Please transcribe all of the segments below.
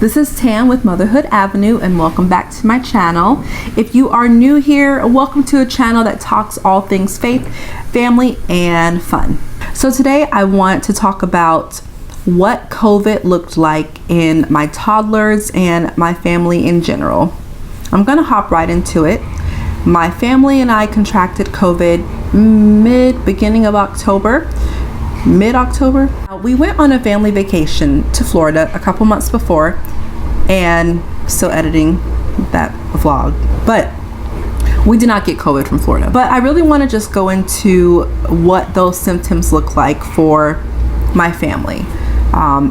This is Tam with Motherhood Avenue, and welcome back to my channel. If you are new here, welcome to a channel that talks all things faith, family, and fun. So today I want to talk about what COVID looked like in my toddlers and my family in general. I'm gonna hop right into it. My family and I contracted COVID beginning of October. Mid-October. We went on a family vacation to Florida a couple months before, and still editing that vlog, but we did not get COVID from Florida. But I really want to just go into what those symptoms look like for my family,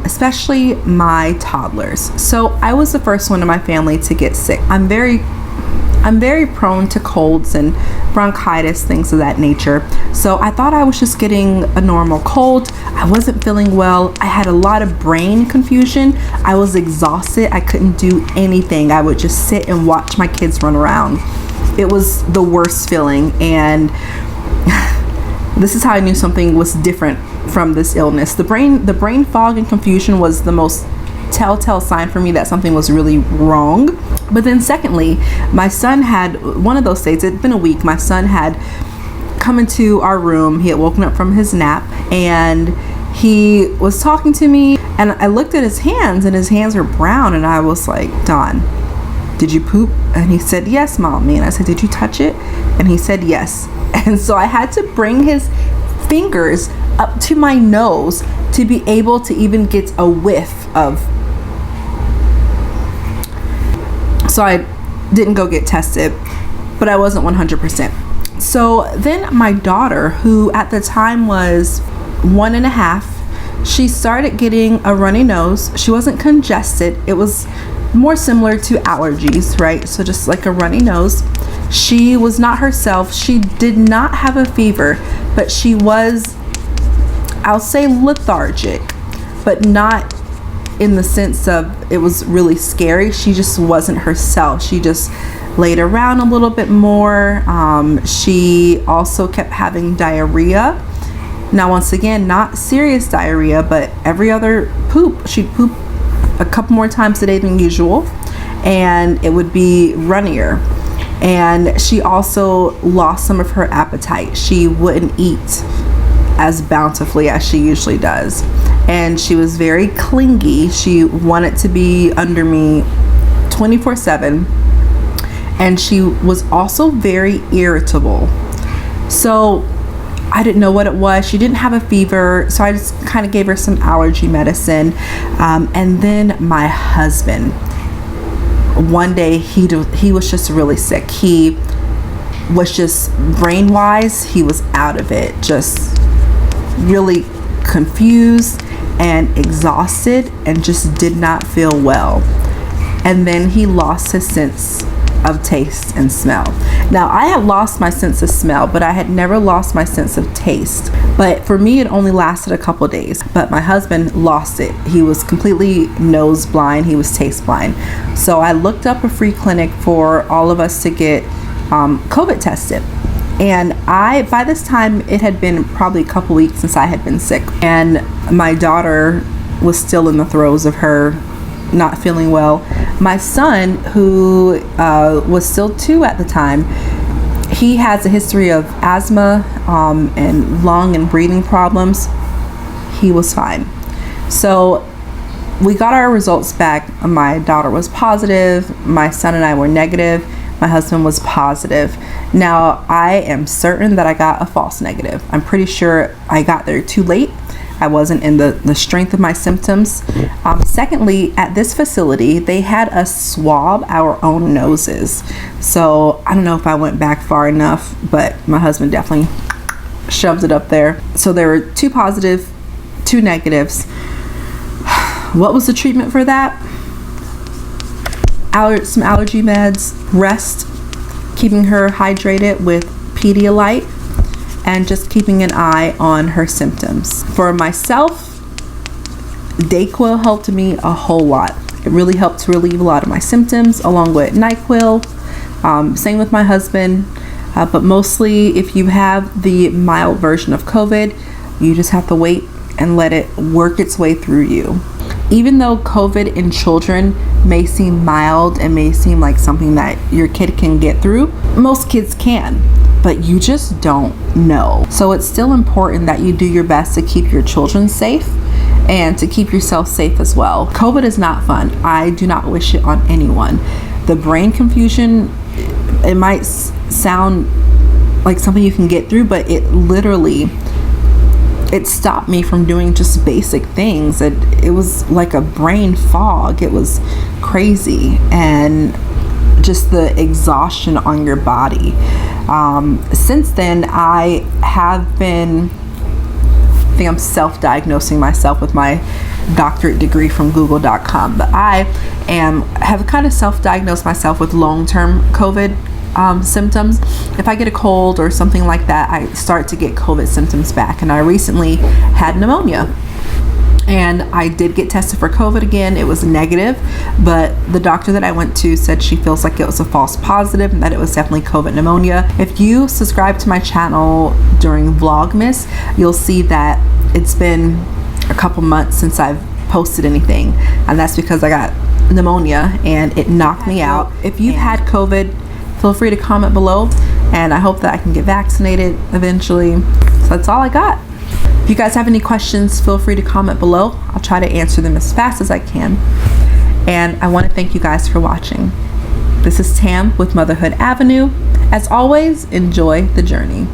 especially my toddlers. So I was the first one in my family to get sick. I'm very prone to colds and bronchitis, things of that nature. So I thought I was just getting a normal cold. I wasn't feeling well. I had a lot of brain confusion. I was exhausted. I couldn't do anything. I would just sit and watch my kids run around. It was the worst feeling, and this is how I knew something was different from this illness. The brain fog and confusion was the most telltale sign for me that something was really wrong. But then secondly, my son had one of those days, it'd been a week, my son had come into our room. He had woken up from his nap and he was talking to me, and I looked at his hands and his hands were brown, and I was like, Don, did you poop? And he said, yes, mommy. And I said, did you touch it? And he said, yes. And so I had to bring his fingers up to my nose to be able to even get a whiff of. So I didn't go get tested, but I wasn't 100%. So then my daughter, who at the time was 1.5, she started getting a runny nose. She wasn't congested. It was more similar to allergies, right? So just like a runny nose. She was not herself. She did not have a fever, but she was, I'll say, lethargic, but not in the sense of it was really scary. She just wasn't herself. She just laid around a little bit more. She also kept having diarrhea. Now, once again, not serious diarrhea, but every other poop, she'd poop a couple more times a day than usual, and it would be runnier. And she also lost some of her appetite. She wouldn't eat as bountifully as she usually does, and she was very clingy. She wanted to be under me 24/7, and she was also very irritable. So I didn't know what it was. She didn't have a fever, so I just kind of gave her some allergy medicine. And then my husband, one day he was just really sick. He was just brain-wise, he was out of it, just really confused and exhausted and just did not feel well. And then he lost his sense of taste and smell. Now, I had lost my sense of smell, but I had never lost my sense of taste. But for me, it only lasted a couple days. But my husband lost it. He was completely nose blind. He was taste blind. So I looked up a free clinic for all of us to get COVID tested. And by this time, it had been probably a couple weeks since I had been sick. And my daughter was still in the throes of her not feeling well. My son, who was still 2 at the time, he has a history of asthma and lung and breathing problems. He was fine. So we got our results back. My daughter was positive. My son and I were negative. My husband was positive. Now, I am certain that I got a false negative. I'm pretty sure I got there too late. I wasn't in the strength of my symptoms. Secondly, at this facility, they had us swab our own noses. So I don't know if I went back far enough, but my husband definitely shoved it up there. So there were 2 positive, 2 negatives. What was the treatment for that? Some allergy meds, rest, keeping her hydrated with Pedialyte, and just keeping an eye on her symptoms. For myself, Dayquil helped me a whole lot. It really helped to relieve a lot of my symptoms, along with NyQuil. Same with my husband. But mostly, if you have the mild version of COVID, you just have to wait and let it work its way through you. even though COVID in children may seem mild and may seem like something that your kid can get through, most kids can, but you just don't know. So it's still important that you do your best to keep your children safe and to keep yourself safe as well. COVID is not fun. I do not wish it on anyone. The brain confusion, it might sound like something you can get through, but it stopped me from doing just basic things. It was like a brain fog. It was crazy, and just the exhaustion on your body. Since then, I think I'm self-diagnosing myself with my doctorate degree from google.com, but I have kind of self-diagnosed myself with long-term COVID symptoms. If I get a cold or something like that, I start to get COVID symptoms back. And I recently had pneumonia, and I did get tested for COVID again. It was negative, but the doctor that I went to said she feels like it was a false positive and that it was definitely COVID pneumonia. If you subscribe to my channel during Vlogmas, you'll see that it's been a couple months since I've posted anything, and that's because I got pneumonia and it knocked me out. If you've had COVID, feel free to comment below, and I hope that I can get vaccinated eventually. So that's all I got. If you guys have any questions, feel free to comment below. I'll try to answer them as fast as I can. And I want to thank you guys for watching. This is Tam with Motherhood Avenue. As always, enjoy the journey.